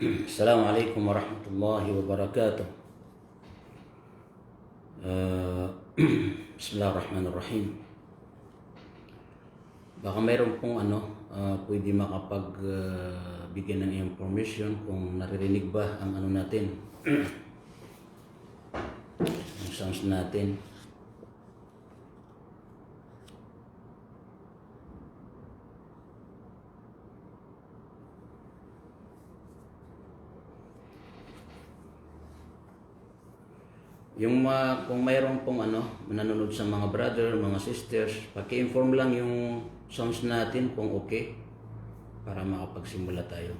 Assalamualaikum warahmatullahi wabarakatuh. Uh, Bismillahirrahmanirrahim. Baka mayroon pong pwede bigyan ng information kung naririnig ba ang natin, ang sounds natin. Kung mayroon pong nanonood sa mga brother, mga sisters, paki-inform lang yung sounds natin kung okay para makapagsimula tayo.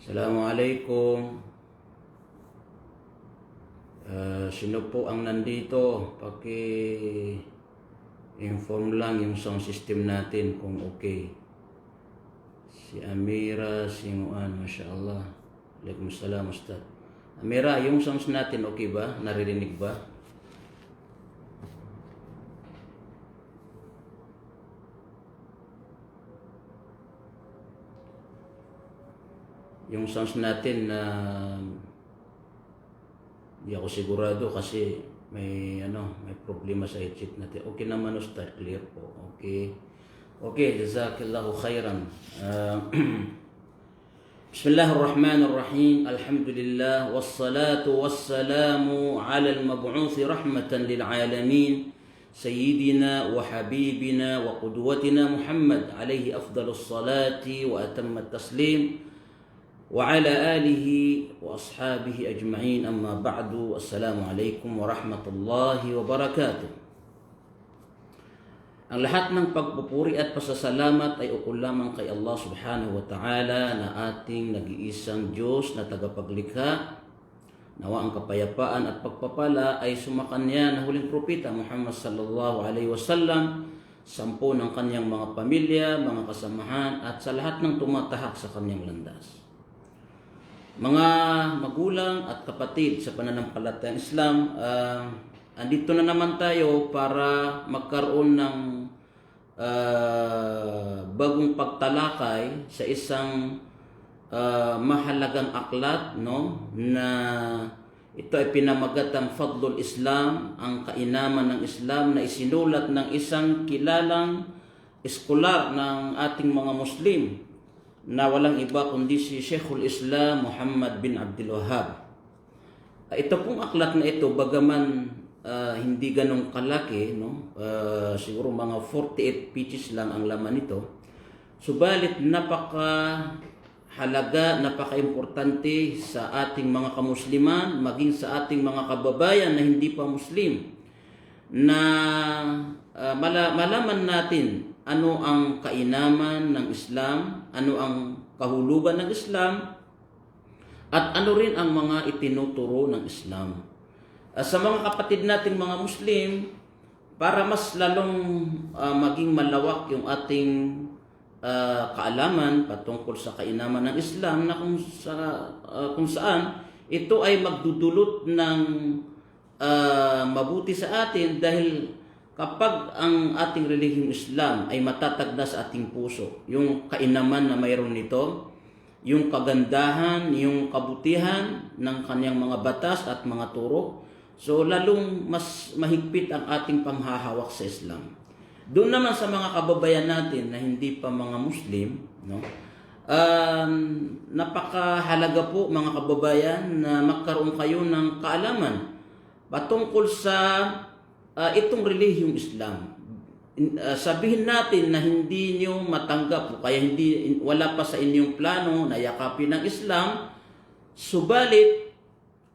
Assalamualaikum. Sino po ang nandito? Paki-inform lang yung sound system natin kung okay. Si Amira Singuan, Masya Allah. Waalaikumsalam, Ustaz. Amira, yung sounds natin okay ba? Naririnig ba? Yung sounds natin na hindi ako sigurado kasi may problema sa headset natin. Okay naman, Ustaz, clear po. Okay, jazakallahu khairan. Bismillahirrahmanirrahim. Alhamdulillah wassalatu wassalamu ala al-mab'uth rahmatan lil alamin sayyidina wa habibina wa qudwatina Muhammad alayhi afdalus salati wa atammat taslim وعلى آله وأصحابه أجمعين أما بعد السلام عليكم ورحمة الله وبركاته. Ang lahat ng pagpupuri at pasasalamat ay ukol lamang kay Allah subhanahu wa ta'ala na ating nag-iisang Diyos na tagapaglikha. Nawa ang kapayapaan at pagpapala ay sumakanya na huling propeta Muhammad sallallahu alaihi wasallam, 10 ng kanyang mga pamilya, mga kasamahan at sa lahat ng tumatahak sa kanyang landas. Mga magulang at kapatid sa pananampalatayang Islam, andito na naman tayo para magkaroon ng bagong pagtalakay sa isang mahalagang aklat, na ito ay pinamagatang Fadlul Islam, ang kainaman ng Islam, na isinulat ng isang kilalang eskolar ng ating mga Muslim na walang iba kundi si Sheikhul Islam Muhammad bin Abdul Wahhab. Ito pong aklat na ito, bagaman hindi ganong kalaki, siguro mga 48 pages lang ang laman nito, subalit napakahalaga, napaka-importante sa ating mga kamusliman, maging sa ating mga kababayan na hindi pa Muslim, na malaman natin ano ang kainaman ng Islam, ano ang kahulugan ng Islam, at ano rin ang mga itinuturo ng Islam. Sa mga kapatid nating mga Muslim, para mas lalong maging malawak yung ating kaalaman patungkol sa kainaman ng Islam, na kung saan ito ay magdudulot ng mabuti sa atin, dahil kapag ang ating relihiyong Islam ay matatag na sa ating puso, yung kainaman na mayroon nito, yung kagandahan, yung kabutihan ng kanyang mga batas at mga turo, so lalong mas mahigpit ang ating panghahawak sa Islam. Doon naman sa mga kababayan natin na hindi pa mga Muslim, napakahalaga po mga kababayan na magkaroon kayo ng kaalaman patungkol sa itong relihiyong Islam. Sabihin natin na hindi niyo matanggap o kaya wala pa sa inyong plano na yakapin ng Islam, subalit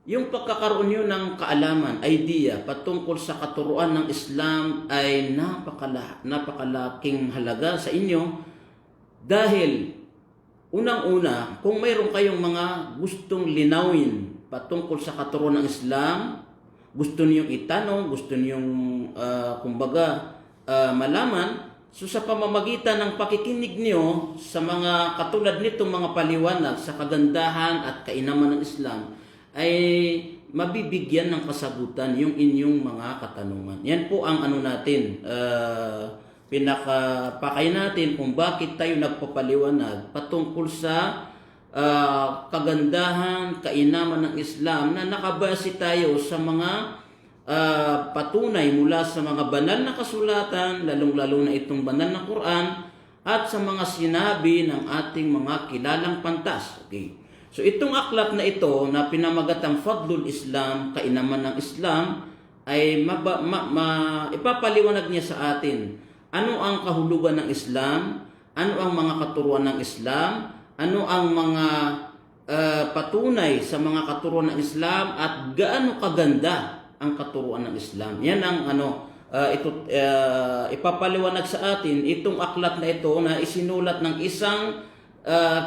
yung pagkakaroon niyo ng kaalaman, idea patungkol sa katuruan ng Islam ay napakalaking halaga sa inyo, dahil unang-una, kung mayroon kayong mga gustong linawin patungkol sa katuruan ng Islam, gusto niyong itanong, gusto niyong malaman, So sa pamamagitan ng pakikinig niyo sa mga katulad nitong mga paliwanag sa kagandahan at kainaman ng Islam, ay mabibigyan ng kasagutan yung inyong mga katanungan. Yan po ang ano natin, pinakapakay natin kung bakit tayo nagpapaliwanag patungkol sa kagandahan, kainaman ng Islam na nakabase tayo sa mga patunay mula sa mga banal na kasulatan, lalong-lalo na itong banal na Quran, at sa mga sinabi ng ating mga kilalang pantas. Okay. So itong aklat na ito na pinamagatang Fadlul Islam, kainaman ng Islam, ay ipapaliwanag niya sa atin ano ang kahulugan ng Islam, ano ang mga katuruan ng Islam, ano ang mga patunay sa mga katuruan ng Islam, at gaano kaganda ang katuruan ng Islam. Yan ang ipapaliwanag sa atin itong aklat na ito na isinulat ng isang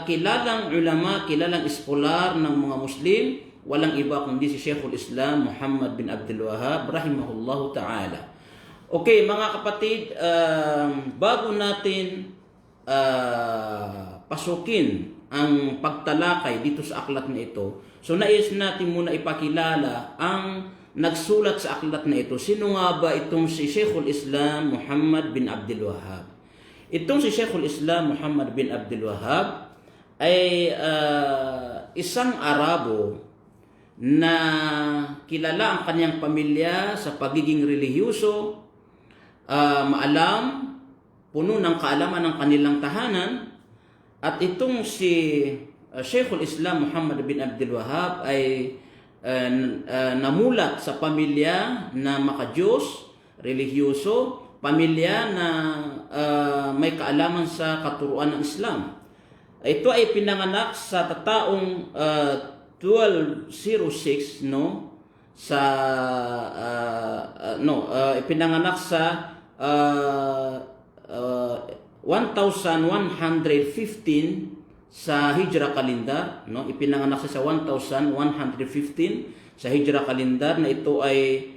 kilalang ulama, kilalang iskolar ng mga Muslim, walang iba kundi si Sheikhul Islam Muhammad bin Abdul Wahhab rahimahullahu ta'ala. Okay, mga kapatid, bago natin pasukin ang pagtalakay dito sa aklat na ito, so nais natin muna ipakilala ang nagsulat sa aklat na ito. Sino nga ba itong si Sheikhul Islam Muhammad bin Abdul Wahhab? Itong si Sheikhul Islam Muhammad bin Abdul Wahhab ay isang Arabo na kilala ang kanyang pamilya sa pagiging relihiyoso, maalam, puno ng kaalaman ng kanilang tahanan. At itong si Sheikhul Islam Muhammad bin Abdul Wahhab ay namulat sa pamilya na makadiyos, relihiyoso, pamilya na may kaalaman sa katuruan ng Islam. Ito ay pinanganak sa taong 1206, no, sa ipinanganak sa 1115 sa Hijra Kalendar, no, ipinanganak siya sa 1115 sa Hijra Kalendar, na ito ay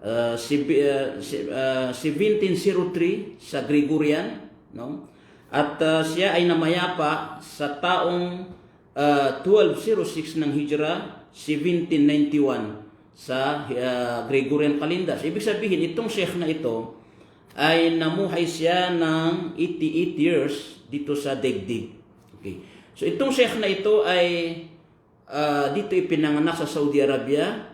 1703 sa Gregorian, no, at siya ay namayapa sa taong 1206 ng Hijra, 1791 sa Gregorian Calendar. Ibig sabihin, itong sheikh na ito ay namuhay siya ng 88 years dito sa daigdig. Okay. So itong sheikh na ito ay dito ipinanganak sa Saudi Arabia.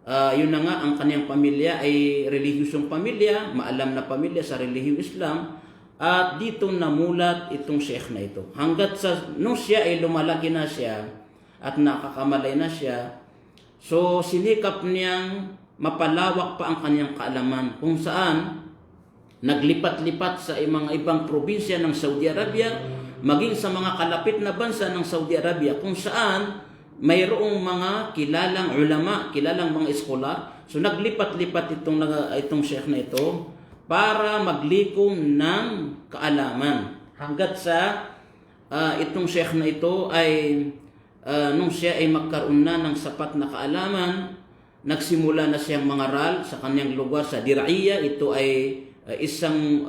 Yun na nga, ang kanyang pamilya ay relihiyosong pamilya, maalam na pamilya sa relihiyong Islam, at dito namulat itong sheikh na ito. Hanggat nung siya ay lumalaki na siya at nakakamalay na siya, so sinikap niyang mapalawak pa ang kanyang kaalaman, kung saan naglipat-lipat sa mga ibang probinsya ng Saudi Arabia, maging sa mga kalapit na bansa ng Saudi Arabia, kung saan mayroong mga kilalang ulama, kilalang mga eskolar. So naglipat-lipat itong sheikh na ito para maglikom ng kaalaman. Hanggat sa itong sheikh na ito ay nung siya ay magkaroon na ng sapat na kaalaman, nagsimula na siyang mangaral sa kanyang lugar sa Dir'iyah. Ito ay isang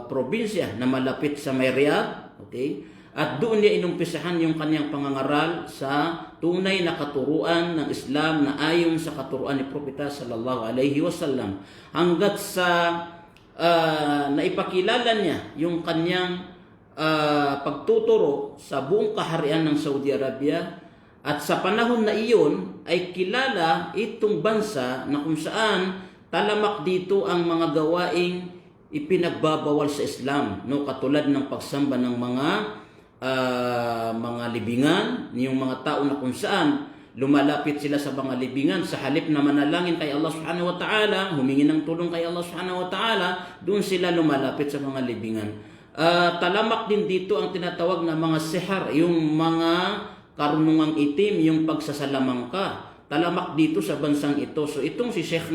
probinsya na malapit sa Riyadh. Okay? At doon niya inumpisahan yung kanyang pangangaral sa tunay na katuruan ng Islam na ayon sa katuruan ni Propeta sallallahu alaihi wasallam, hanggat sa naipakilala niya yung kanyang pagtuturo sa buong kaharian ng Saudi Arabia. At sa panahon na iyon ay kilala itong bansa na kung saan talamak dito ang mga gawaing ipinagbabawal sa Islam, no, katulad ng pagsamba ng mga libingan, yung mga tao na kung saan lumalapit sila sa mga libingan, sa halip na manalangin kay Allah subhanahu wa ta'ala, humingi ng tulong kay Allah subhanahu wa ta'ala, doon sila lumalapit sa mga libingan. Talamak din dito ang tinatawag na mga sihar, yung mga karunungang itim, yung pagsasalamangka. Talamak dito sa bansang ito. So itong si Sheikh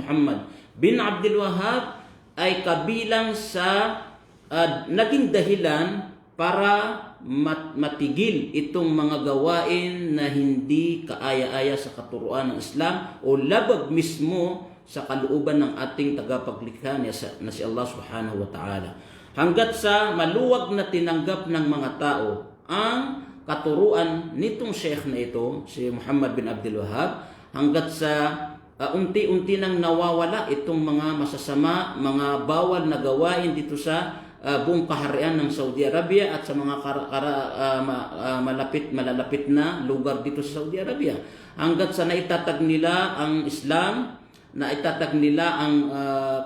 Muhammad bin Abdul Wahhab ay kabilang sa naging dahilan para matigil itong mga gawain na hindi kaaya-aya sa katuruan ng Islam o labag mismo sa kalooban ng ating tagapaglikha na si Allah subhanahu wa ta'ala. Hanggat sa maluwag na tinanggap ng mga tao ang katuruan nitong sheikh na ito, si Muhammad bin Abdul Wahhab, hanggat sa unti-unti nang nawawala itong mga masasama, mga bawal na gawain dito sa buong kaharian ng Saudi Arabia at sa mga malalapit na lugar dito sa Saudi Arabia. Hanggat sa naitatag nila ang Islam, naitatag nila ang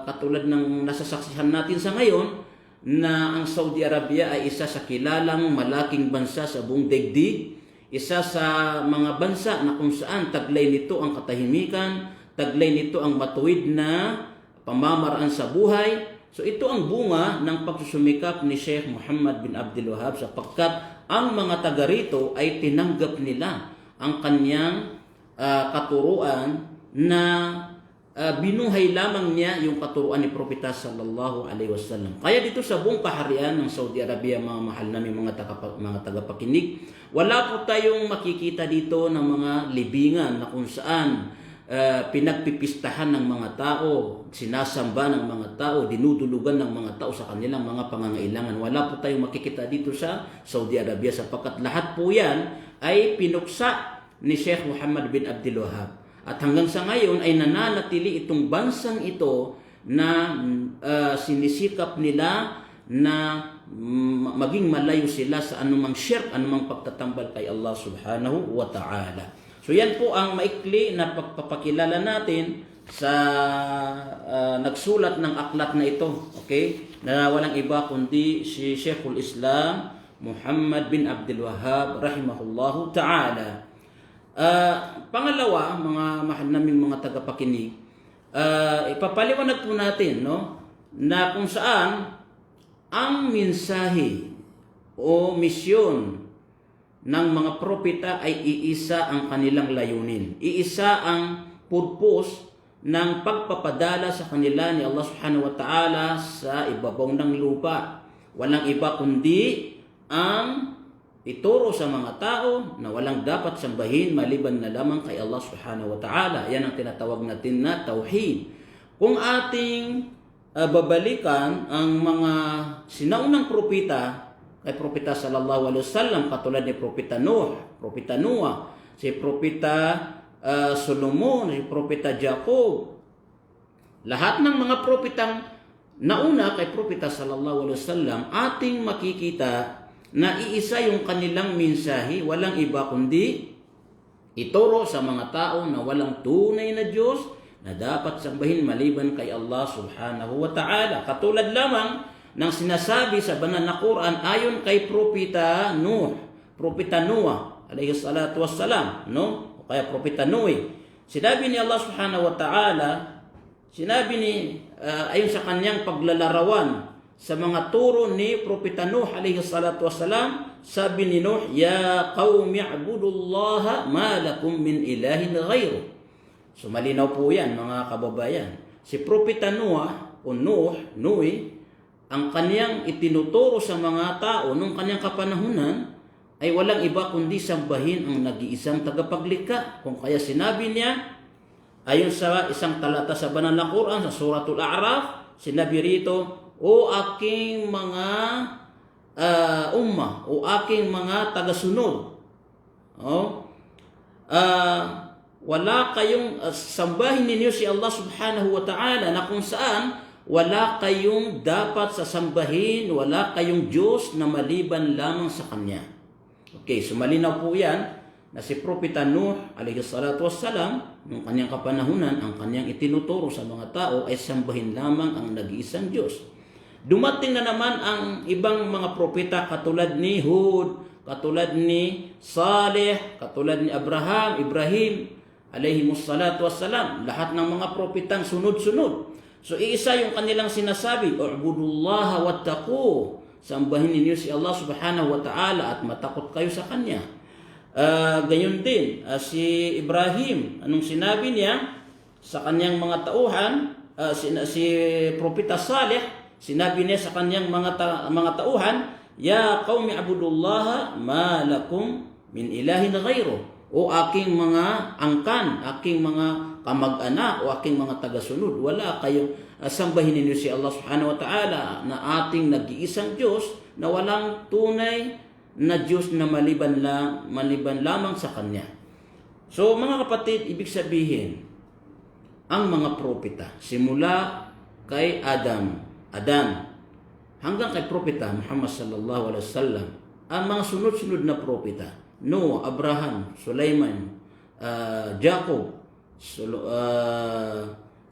katulad ng nasasaksihan natin sa ngayon, na ang Saudi Arabia ay isa sa kilalang malaking bansa sa buong daigdig, isa sa mga bansa na kung saan taglay nito ang katahimikan, taglay nito ang matuwid na pamamaraan sa buhay. So ito ang bunga ng pagsusumikap ni Sheikh Muhammad bin Abdul Wahhab, sapagkat ang mga taga rito ay tinanggap nila ang kanyang katuruan na binuhay lamang niya yung katuruan ni Propeta sallallahu alaihi wasallam. Kaya dito sa buong kaharian ng Saudi Arabia, mga mahal namin mga tagapakinig, wala po tayong makikita dito ng mga libingan na kung saan pinagpipistahan ng mga tao, sinasamba ng mga tao, dinudulugan ng mga tao sa kanilang mga pangangailangan. Wala po tayong makikita dito sa Saudi Arabia, sapagkat lahat po yan ay pinuksa ni Sheikh Muhammad bin Abdul Wahhab. At hanggang sa ngayon ay nananatili itong bansang ito na sinisikap nila na maging malayo sila sa anumang shirk, anumang pagtatambal kay Allah subhanahu wa ta'ala. So yan po ang maikli na pagpapakilala natin sa nagsulat ng aklat na ito, okay? Na walang iba kundi si Sheikhul Islam Muhammad bin Abdul Wahhab rahimahullahu ta'ala. Pangalawa, mga mahal naming mga tagapakinig, ipapaliwanag po natin, no, na kung saan ang mensahe o misyon ng mga propeta ay iisa ang kanilang layunin. Iisa ang purpose ng pagpapadala sa kanila ni Allah subhanahu wa ta'ala sa ibabaw ng lupa. Walang iba kundi ang ituro sa mga tao na walang dapat sambahin maliban na lamang kay Allah subhanahu wa ta'ala. Yan ang tinatawag natin na tauhid. Kung ating babalikan ang mga sinaunang propeta, kay Propeta sallallahu alaihi wasallam, katulad ni Propeta Nuh, Propeta Noah, si Propeta Solomon, si Propeta Jacob, lahat ng mga propetang nauna kay Propeta sallallahu alaihi wasallam, ating makikita na iisa yung kanilang mensahe, walang iba kundi ituro sa mga tao na walang tunay na Diyos na dapat sambahin maliban kay Allah subhanahu wa ta'ala. Katulad lamang ng sinasabi sa banal na Quran ayon kay Propeta Nuh, Propeta Noah alayhi salatu wassalam, no? O kaya Propeta Noe. Sinabi ni Allah subhanahu wa ta'ala, sinabi ni ayon sa kanyang paglalarawan sa mga turo ni Propeta Nuh alayhi salatu wassalam, sabi ni Nuh, ya qaumi i'budullaha ma lakum min ilahin ghayru. So malinaw po yan, mga kababayan. Si Propeta Noah o Noe, ang kanyang itinuturo sa mga tao nung kanyang kapanahunan ay walang iba kundi sambahin ang nag-iisang tagapaglikha. Kung kaya sinabi niya, ayon sa isang talata sa banal na Quran, sa Suratul A'raf, sinabi rito, o aking mga ummah, o aking mga tagasunod, wala kayong sambahin ninyo si Allah subhanahu wa ta'ala na kung saan wala kayong dapat sasambahin, wala kayong Diyos na maliban lamang sa Kanya. Okay, so malinaw po yan na si Propeta Nuh alayhi salatu wassalam, nung kanyang kapanahunan, ang kanyang itinuturo sa mga tao ay sambahin lamang ang nag-iisang Diyos. Dumating na naman ang ibang mga propeta katulad ni Hud, katulad ni Saleh, katulad ni Ibrahim, alayhimus salatu wassalam. Lahat ng mga propetang sunod-sunod. So iisa yung kanilang sinasabi, u'budullaha wattaqu, sambahin ninyo si Allah subhanahu wa ta'ala at matakot kayo sa Kanya. Ganyan din, si Ibrahim, anong sinabi niya sa kanyang mga tauhan, si Propeta Saleh, sinabi niya sa kanyang mga tauhan, Ya qaumi abudullaha ma lakum min ilahin ghayro. O aking mga angkan, aking mga kamag-anak, o aking mga taga-sunod, wala kayong sambahin ninyo si Allah subhanahu wa ta'ala na ating nag-iisang Diyos na walang tunay na Diyos na maliban lamang sa Kanya. So mga kapatid, ibig sabihin, ang mga propeta, simula kay Adan, hanggang kay propeta Muhammad sallallahu alaihi wasallam, ang mga sunod-sunod na propeta, Noah, Abraham, Sulaiman, Jacob,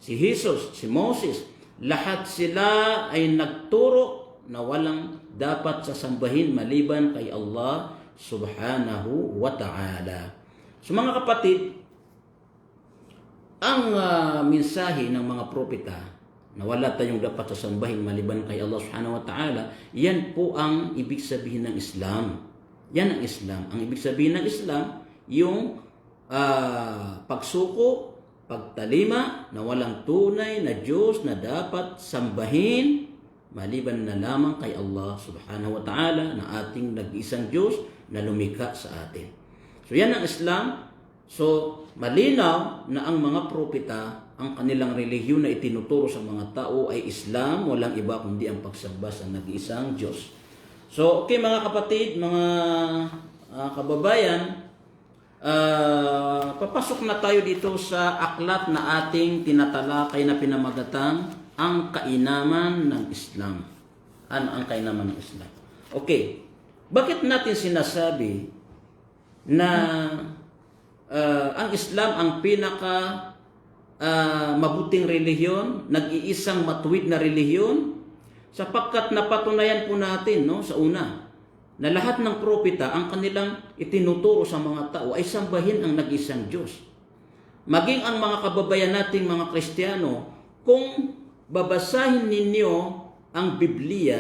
si Jesus, si Moses, lahat sila ay nagturo na walang dapat sasambahin maliban kay Allah subhanahu wa ta'ala. So mga kapatid, ang mensahe ng mga propeta na wala tayong dapat sasambahin maliban kay Allah subhanahu wa ta'ala, yan po ang ibig sabihin ng Islam. Yan ang Islam. Ang ibig sabihin ng Islam, yung pagsuko, pagtalima na walang tunay na Diyos na dapat sambahin maliban na lamang kay Allah subhanahu wa ta'ala na ating nag-isang Diyos na lumikha sa atin. So yan ang Islam. So malinaw na ang mga propeta, ang kanilang relihiyon na itinuturo sa mga tao ay Islam, walang iba kundi ang pagsamba sa nag-iisang Diyos. So, okay mga kapatid, mga kababayan, papasok na tayo dito sa aklat na ating tinatalakay na pinamagatang ang kainaman ng Islam. Ano ang kainaman ng Islam? Okay, bakit natin sinasabi na ang Islam ang pinaka mabuting relihiyon, nag-iisang matuwid na relihiyon? Sapagkat napatunayan po natin sa una na lahat ng propeta ang kanilang itinuturo sa mga tao ay sambahin ang nag-isang Diyos. Maging ang mga kababayan nating mga Kristiyano, kung babasahin ninyo ang Biblia,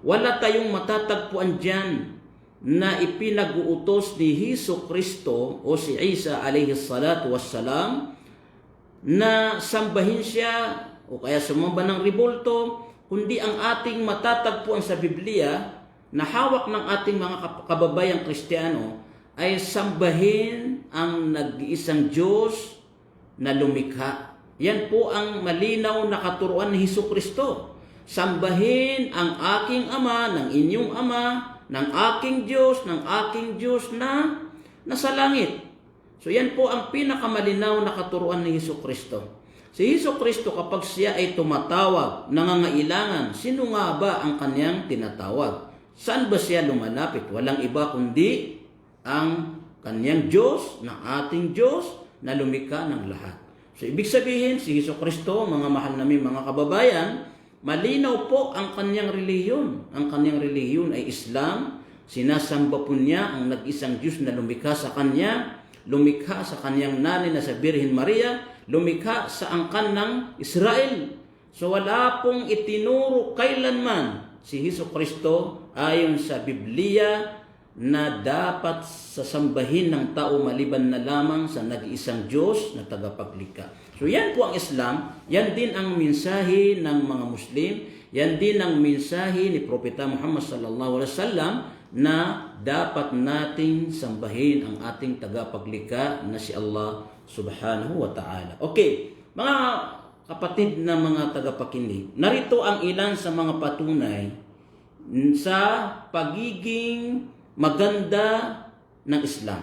wala tayong matatagpuan dyan na ipinag-uutos ni Hesus Kristo o si Isa alayhi salatu wassalam na sambahin siya o kaya sumamba ng ribulto, kundi ang ating matatagpuan sa Biblia na hawak ng ating mga kababayang Kristiyano ay sambahin ang nag-iisang Diyos na lumikha. Yan po ang malinaw na katuruan ni Hesus Kristo. Sambahin ang aking Ama, ng inyong Ama, ng aking Diyos na nasa langit. So yan po ang pinakamalinaw na katuruan ni Hesus Kristo. Si Hesus Kristo kapag siya ay tumatawag, nangangailangan, sino nga ba ang kanyang tinatawag? Saan ba siya lumalapit? Walang iba kundi ang kanyang Diyos, ng ating Diyos na lumikha ng lahat. So ibig sabihin, si Hesus Kristo, mga mahal namin mga kababayan, malinaw po ang kanyang relihiyon. Ang kanyang relihiyon ay Islam. Sinasamba po niya ang nag-isang Diyos na lumikha sa kanya, lumikha sa kanyang nanay na sa Birhen Maria, lumikha sa angkan ng Israel. So wala pong itinuro kailanman si Hesus Kristo ayon sa Biblia na dapat sasambahin ng tao maliban na lamang sa nag-iisang Diyos na tagapaglikha. So yan po ang Islam, yan din ang mensahe ng mga Muslim, yan din ang mensahe ni Propeta Muhammad sallallahu alaihi wasallam na dapat nating sambahin ang ating tagapaglikha na si Allah subhanahu wa ta'ala. Okay, mga kapatid na mga tagapakinig, narito ang ilan sa mga patunay sa pagiging maganda ng Islam.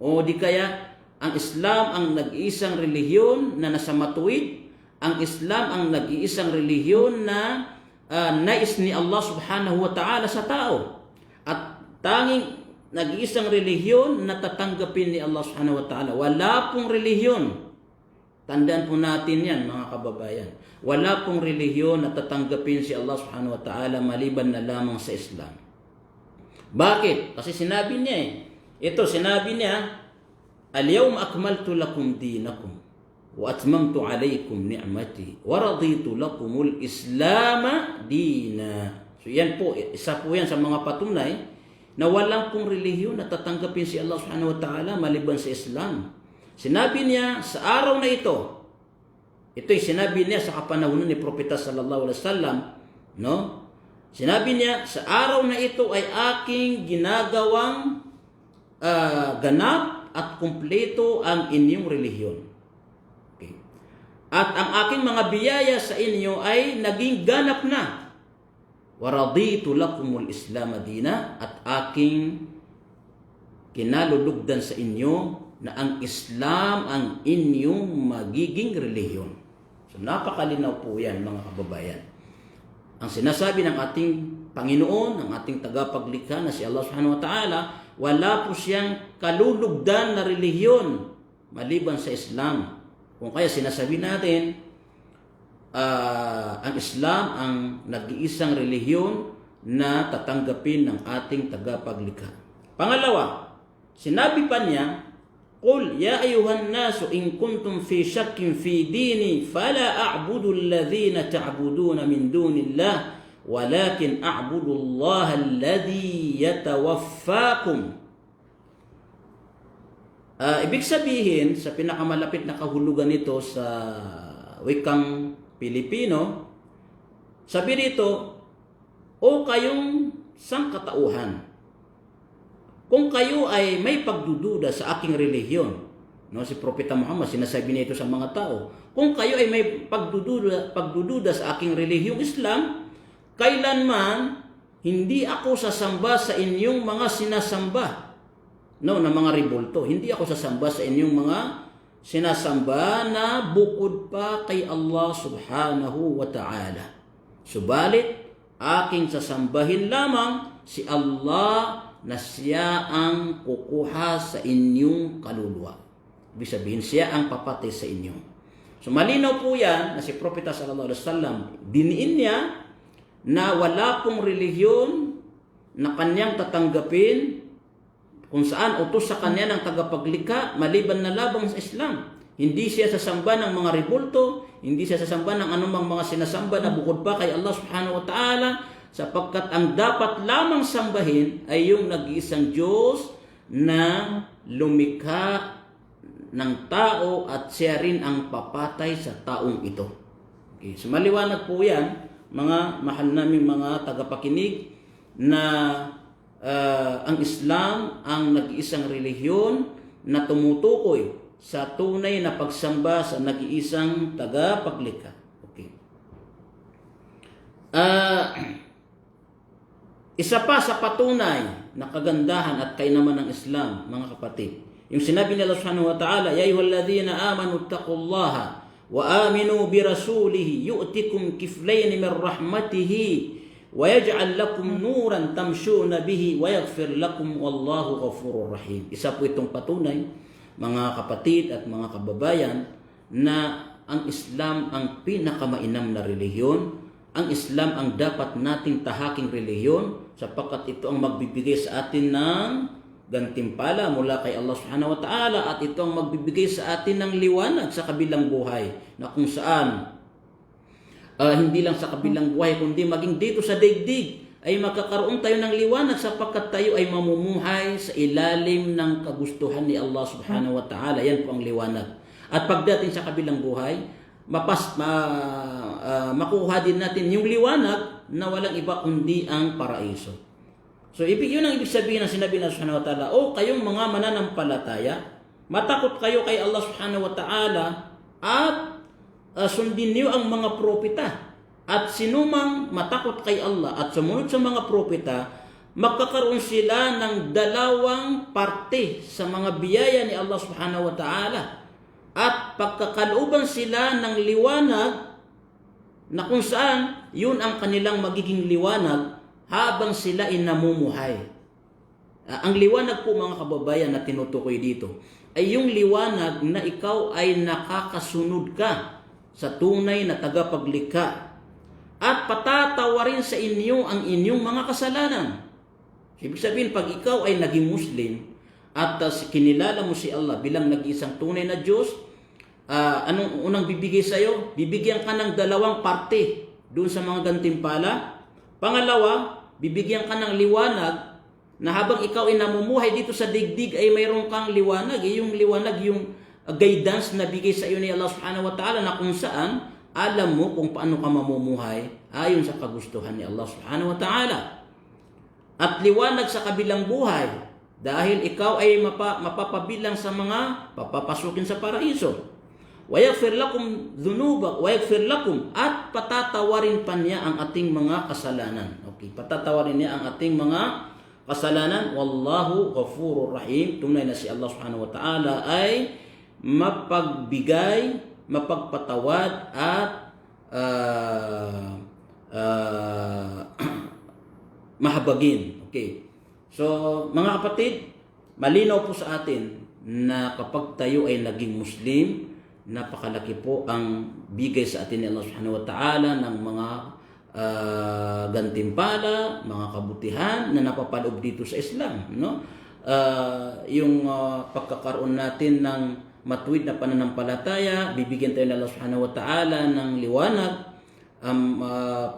O di kaya, ang Islam ang nag-iisang relihiyon na nasa matuwid, ang Islam ang nag-iisang relihiyon na nais ni Allah subhanahu wa ta'ala sa tao. At tanging nag-iisang relihiyon na tatanggapin ni Allah subhanahu wa ta'ala. Wala pong relihiyon. Tandaan po natin yan mga kababayan. Wala pong relihiyon na tatanggapin si Allah subhanahu wa ta'ala maliban na lamang sa Islam. Bakit? Kasi sinabi niya Ito sinabi niya, Al-yawma akmaltu lakum dinakum wa atmamtu alaykum ni'mati wa raditu lakumul Islam dina. So yan po, isa po yan sa mga patunay na walang pong relihiyon na tatanggapin si Allah subhanahu wa ta'ala maliban sa Islam. Sinabi niya sa araw na ito'y sinabi niya sa kapanahunan ni Propeta sallallahu alaihi wasallam, no? Sinabi niya, sa araw na ito ay aking ginagawang ganap at kumpleto ang inyong relihiyon. Okay. At ang aking mga biyaya sa inyo ay naging ganap na. Waraditu lakumul Islam dina, at aking kinalulugdan sa inyo na ang Islam ang inyong magiging relihiyon. So napakalinaw po yan, mga kababayan. Ang sinasabi ng ating Panginoon, ng ating tagapaglikha na si Allah subhanahu wa ta'ala, wala po siyang kalulugdan na relihiyon maliban sa Islam. Kung kaya sinasabi natin, ang Islam ang nag-iisang relihiyon na tatanggapin ng ating tagapaglikha. Pangalawa, sinabi pa niya, قُلْ يَا أَيُّهَا النَّاسُ إِن كُنْتُمْ فِي شَكٍّ فِي دِينِي فَلَا أَعْبُدُ الَّذِينَ تَعْبُدُونَ مِن دُونِ اللَّهِ وَلَكِنْ أَعْبُدُ اللَّهَ الَّذِي يَتَوَفَّاكُمْ. Ibig sabihin, sa pinakamalapit na kahulugan nito sa wikang Pilipino, sabi rito, o kayong sangkatauhan, kung kayo ay may pagdududa sa aking relihiyon, no, si Propeta Muhammad, sinasabi niya ito sa mga tao, kung kayo ay may pagdududa sa aking relihiyong Islam, kailanman hindi ako sasamba sa inyong mga sinasamba, no, na mga ribulto. Hindi ako sasamba sa inyong mga sinasamba na bukod pa kay Allah subhanahu wa ta'ala. Subalit, aking sasambahin lamang si Allah na siya ang kukuha sa inyong kaluluwa. Ibig sabihin, siya ang papatay sa inyo. So malinaw po yan na si Propeta sallallahu alaihi wasallam, diniin niya na wala pong relihiyon na kanyang tatanggapin kung saan utos sa kanya ng tagapaglikha maliban na labang sa Islam. Hindi siya sasamba ng mga ribulto, hindi siya sasamba ng anumang mga sinasamba na bukod pa kay Allah subhanahu wa ta'ala, sapagkat ang dapat lamang sambahin ay yung nag-iisang Diyos na lumikha ng tao at siya rin ang papatay sa taong ito. Okay, so maliwanag po yan, mga mahal naming mga tagapakinig, na ang Islam ang nag-iisang relihiyon na tumutukoy sa tunay na pagsamba sa nag-iisang tagapaglikha. Okay. Isa pa sa patunay na kagandahan at kainaman ng Islam, mga kapatid, yung sinabi ni Allah subhanahu wa ta'ala, Ya ayyuhalladhina amanu taqullaha wa aminu bi rasulihi yu'tikum kiflayn min rahmatihi wa yaj'al lakum nuran tamshuna bihi wa yaghfir lakum wallahu ghafurur rahim. Isa po itong patunay, mga kapatid at mga kababayan, na ang Islam ang pinakamainam na relihiyon. Ang Islam ang dapat nating tahaking relihiyon sapagkat ito ang magbibigay sa atin ng gantimpala mula kay Allah subhanahu wa ta'ala, at ito ang magbibigay sa atin ng liwanag sa kabilang buhay, na kung saan hindi lang sa kabilang buhay kundi maging dito sa daigdig ay magkakaroon tayo ng liwanag sapagkat tayo ay mamumuhay sa ilalim ng kagustuhan ni Allah subhanahu wa ta'ala. Yan po ang liwanag. At pagdating sa kabilang buhay, makuha din natin yung liwanag na walang iba kundi ang paraiso. So yun ang ibig sabihin ng sinabi ng subhanahu wa ta'ala, o kayong mga mananampalataya, matakot kayo kay Allah subhanahu wa ta'ala at sundin niyo ang mga propeta. At sinumang matakot kay Allah at sumunod sa mga propeta, magkakaroon sila ng dalawang parte sa mga biyaya ni Allah subhanahu wa ta'ala. At pagkakalooban sila ng liwanag na kung saan yun ang kanilang magiging liwanag habang sila ay namumuhay. Ang liwanag po, mga kababayan, na tinutukoy dito ay yung liwanag na ikaw ay nakakasunod ka sa tunay na tagapaglikha at patatawarin sa inyo ang inyong mga kasalanan. Ibig sabihin, pag ikaw ay naging Muslim at kinilala mo si Allah bilang nag-iisang tunay na Diyos, anong unang bibigay sa iyo? Bibigyan ka ng dalawang parte doon sa mga gantimpala. Pangalawa, bibigyan ka ng liwanag na habang ikaw ay namumuhay dito sa digdig ay mayroon kang liwanag. Yung liwanag, yung guidance na bigay sa iyo ni Allah subhanahu wa ta'ala, na kung saan alam mo kung paano ka mamumuhay ayon sa kagustuhan ni Allah subhanahu wa ta'ala. At liwanag sa kabilang buhay dahil ikaw ay mapapabilang sa mga papapasukin sa paraiso. وَيَغْفِرْ لَكُمْ ذُنُوبَكُمْ وَيَغْفِرْ لَكُمْ at patatawarin pa niya ang ating mga kasalanan. Okay, patatawarin niya ang ating mga kasalanan. Wallahu ghafurur rahim. Tunay na si Allah subhanahu wa ta'ala ay mapagbigay, mapagpatawad at mahabagin. Okay. So, mga kapatid, malinaw po sa atin na kapag tayo ay naging Muslim, napakalaki po ang bigay sa atin ni Allah subhanahu wa ta'ala ng mga gantimpala, mga kabutihan na napapaloob dito sa Islam, no? Yung pagkakaroon natin ng matuwid na pananampalataya, bibigyan tayo ng Allah subhanahu wa ta'ala ng liwanag,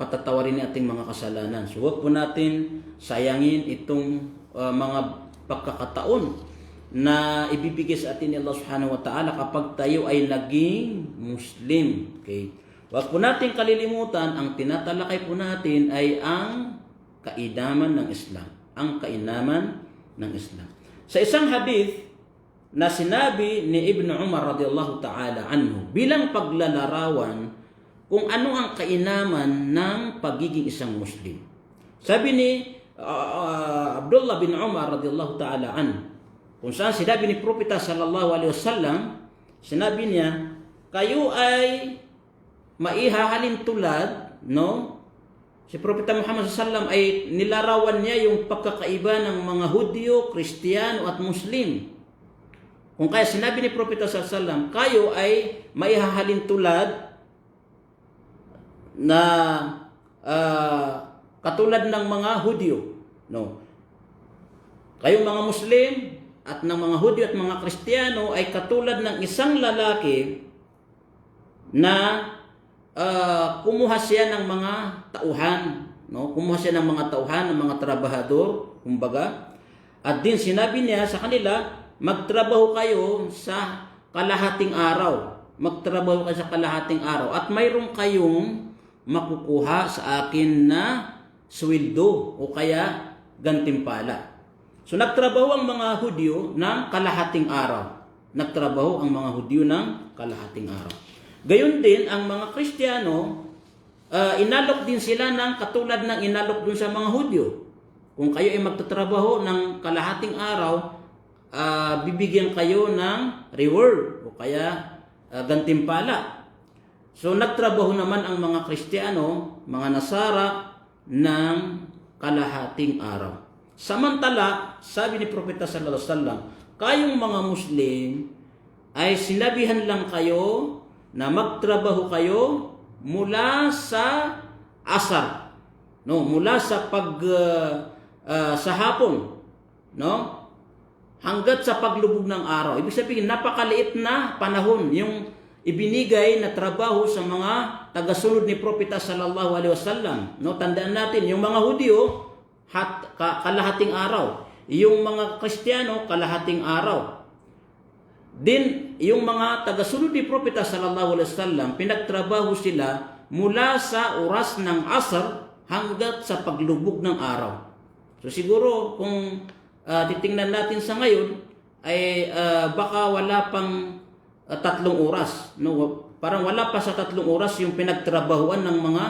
patatawarin ni ating mga kasalanan. So huwag po natin sayangin itong mga pagkakataon na ibibigay sa atin ni Allah subhanahu wa ta'ala kapag tayo ay naging Muslim. Okay? Huwag po natin kalilimutan, ang tinatalakay po natin ay ang kainaman ng Islam. Ang kainaman ng Islam. Sa isang hadith na sinabi ni Ibn Umar radiyallahu ta'ala anhu bilang paglalarawan kung ano ang kainaman ng pagiging isang Muslim. Sabi ni Abdullah bin Umar radiyallahu ta'ala anhu, kung saan sinabi ni Propeta sallallahu alaihi wasallam, sinabi niya, kayo ay maihahalin tulad, no? Si Propeta Muhammad sallallahu alaihi wasallam ay nilarawan niya yung pagkakaiba ng mga Hudyo, Kristiyano at Muslim. Kung kaya sinabi ni Propeta sallallahu alaihi wasallam, kayo ay maihahalin tulad na katulad ng mga Hudyo, no? Kayong mga Muslim at ng mga Hudyo at mga Kristiyano ay katulad ng isang lalaki na kumuha siya ng mga tauhan, no? Kumuha siya ng mga tauhan, ng mga trabahador, kumbaga. At din sinabi niya sa kanila, magtrabaho kayo sa kalahating araw. Magtrabaho kayo sa kalahating araw at mayroon kayong makukuha sa akin na sweldo o kaya gantimpala. So nagtrabaho ang mga Hudyo ng kalahating araw. Nagtrabaho ang mga Hudyo ng kalahating araw. Gayon din ang mga Kristiyano, inalok din sila ng katulad ng inalok dun sa mga Hudyo. Kung kayo ay magtatrabaho ng kalahating araw, bibigyan kayo ng reward o kaya gantimpala. So nagtrabaho naman ang mga Kristiyano, mga Nasara ng kalahating araw. Samantala, sabi ni Propeta sallallahu alaihi wasallam, kayong mga Muslim ay sinabihan lang kayo na magtrabaho kayo mula sa asar, no, mula sa sa hapon, no, hanggat sa paglubog ng araw. Ibig sabihin, napakaliit na panahon yung ibinigay na trabaho sa mga tagasunod ni Propeta sallallahu alaihi wasallam. No, tandaan natin, yung mga Hudyo kalahating araw, yung mga Kristiyano kalahating araw. Din yung mga tagasunod ni Propeta sallallahu alaihi wasallam, pinagtrabaho sila mula sa oras ng asar hanggat sa paglubog ng araw. So siguro kung titingnan natin sa ngayon ay baka wala pang 3 oras, no? Parang wala pa sa 3 oras yung pinagtrabahuan ng mga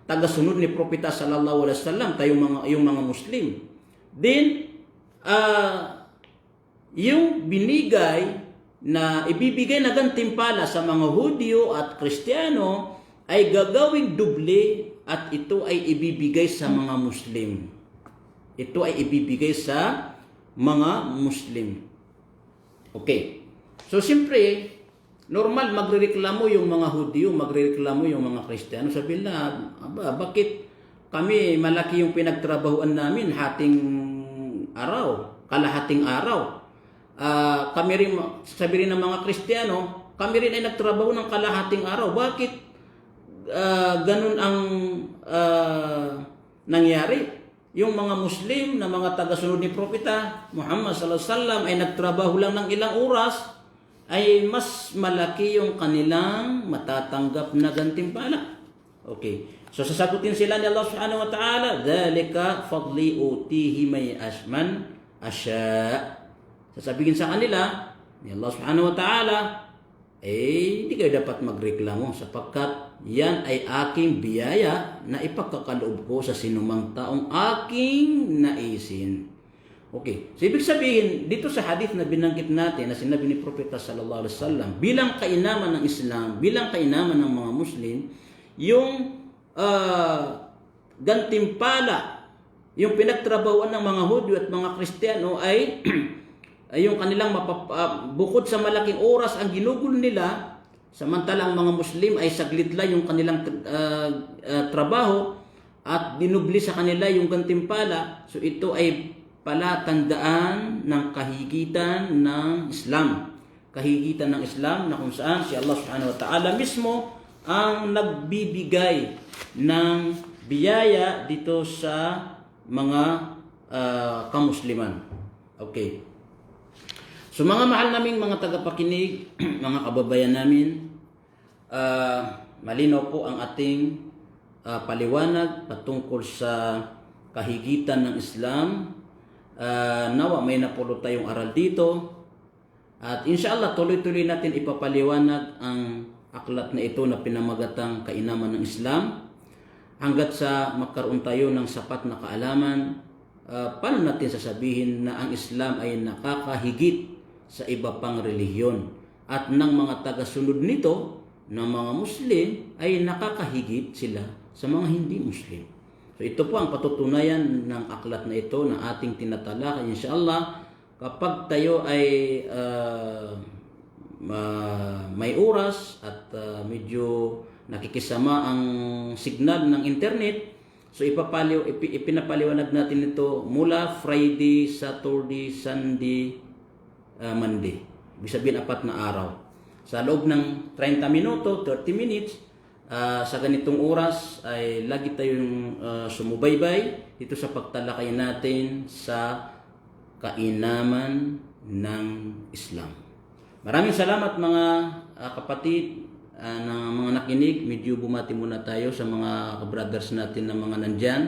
tagasunod ni Propeta sallallahu alaihi wasallam, yung mga Muslim. Then yung binigay na ibibigay na gantimpala sa mga Hudyo at Kristiyano ay gagawing doble at ito ay ibibigay sa mga Muslim. Ito ay ibibigay sa mga Muslim. Okay. So siyempre, normal magrereklamo yung mga Hudyo, magrereklamo yung mga Kristiyano. Sabi nila, bakit kami malaki yung pinagtrabahuan namin hating araw, kalahating araw. Kami rin, sabi rin ng mga Kristiyano, kami rin ay nagtrabaho ng kalahating araw. Bakit ganun ang nangyari? Yung mga Muslim na mga tagasunod ni Propeta Muhammad sallallahu alaihi wasallam ay nagtrabaho lang ng ilang oras, ay mas malaki yung kanilang matatanggap na gantimpala. Okay. So sasagutin sila ni Allah Subhanahu wa Ta'ala, "Dzalika fadli utihi may asman asya." Sasabihin sa kanila ni Allah Subhanahu wa Ta'ala, hindi kayo dapat magreklamo sapagkat yan ay aking biyaya na ipagkakaloob ko sa sinumang taong aking naisin. Okay. So ibig sabihin, dito sa hadith na binanggit natin na sinabi ni Propeta sallallahu alaihi wasallam, bilang kainaman ng Islam, bilang kainaman ng mga Muslim, yung gantimpala, yung pinagtrabahuan ng mga Hudyo at mga Kristiyano ay yung kanilang bukod sa malaking oras ang ginugol nila, samantalang mga Muslim ay saglit lang yung kanilang trabaho at dinubli sa kanila yung gantimpala. So ito ay palatandaan ng kahigitan ng Islam. Kahigitan ng Islam na kung saan si Allah Subhanahu wa Ta'ala mismo ang nagbibigay ng biyaya dito sa mga kamusliman. Okay. So mga mahal naming mga tagapakinig, mga kababayan namin, malinaw po ang ating paliwanag patungkol sa kahigitan ng Islam. Nawa may napulot tayong aral dito. At inshallah tuloy-tuloy natin ipapaliwanag ang aklat na ito na pinamagatang kainaman ng Islam hanggat sa magkaroon tayo ng sapat na kaalaman. Paano natin sasabihin na ang Islam ay nakakahigit sa iba pang relihiyon at ng mga tagasunod nito na mga Muslim ay nakakahigit sila sa mga hindi Muslim. So ito po ang patutunayan ng aklat na ito na ating tinatalakay. Inshallah, kapag tayo ay may oras at medyo nakikisama ang signal ng internet, so ipinapaliwanag natin ito mula Friday, Saturday, Sunday, Monday. Ibig sabihin 4 na araw. Sa loob ng 30 minuto, 30 minutes, sa ganitong oras ay lagi tayong sumubaybay dito sa pagtalakay natin sa kainaman ng Islam. Maraming salamat mga kapatid na mga nakinig. Medyo bumati muna tayo sa mga brothers natin na mga nandyan,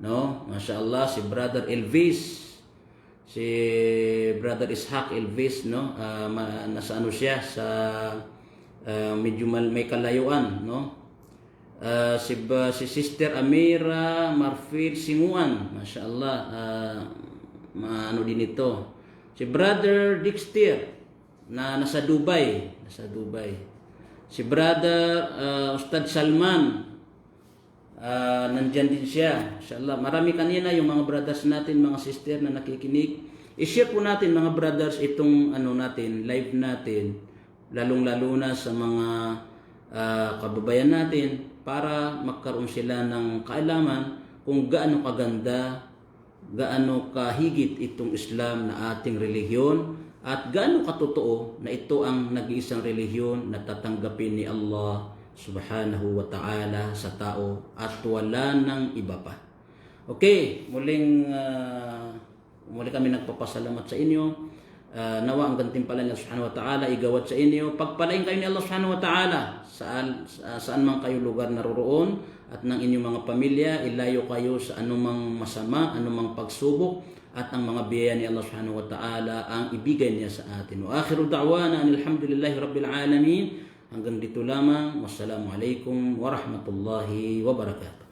no? Mashallah, si Brother Elvis, si Brother Ishaq Elvis, no? Nasa ano siya sa medyo may kalayuan, no? Si Sister Amira Marfil Singuan, mashallah, ano din ito. Si Brother Dexter na nasa Dubai. Si Brother Ustad Salman, nandyan din siya. Inshallah, marami kanina yung mga brothers natin, mga sister na nakikinig. I-share po natin mga brothers itong live natin, lalong-lalo na sa mga kababayan natin para magkaroon sila ng kaalaman kung gaano kaganda, gaano kahigit itong Islam na ating relihiyon at gaano katotoo na ito ang nag-iisang relihiyon na tatanggapin ni Allah Subhanahu wa Ta'ala sa tao at wala ng iba pa. Okay, muli kami nagpapasalamat sa inyo. Nawa ang gantimpala ni Allah Subhanahu wa Ta'ala igawad sa inyo. Pagpalain kayo ni Allah Subhanahu wa Ta'ala saan man kayo lugar naroroon at ng inyong mga pamilya, ilayo kayo sa anumang masama, anumang pagsubok at ang mga biyaya ni Allah Subhanahu wa Ta'ala ang ibigay niya sa atin. Wa akhiru da'wana alhamdulillahi rabbil alamin. Hanggang dito lamang. Wassalamu alaikum warahmatullahi wabarakatuh.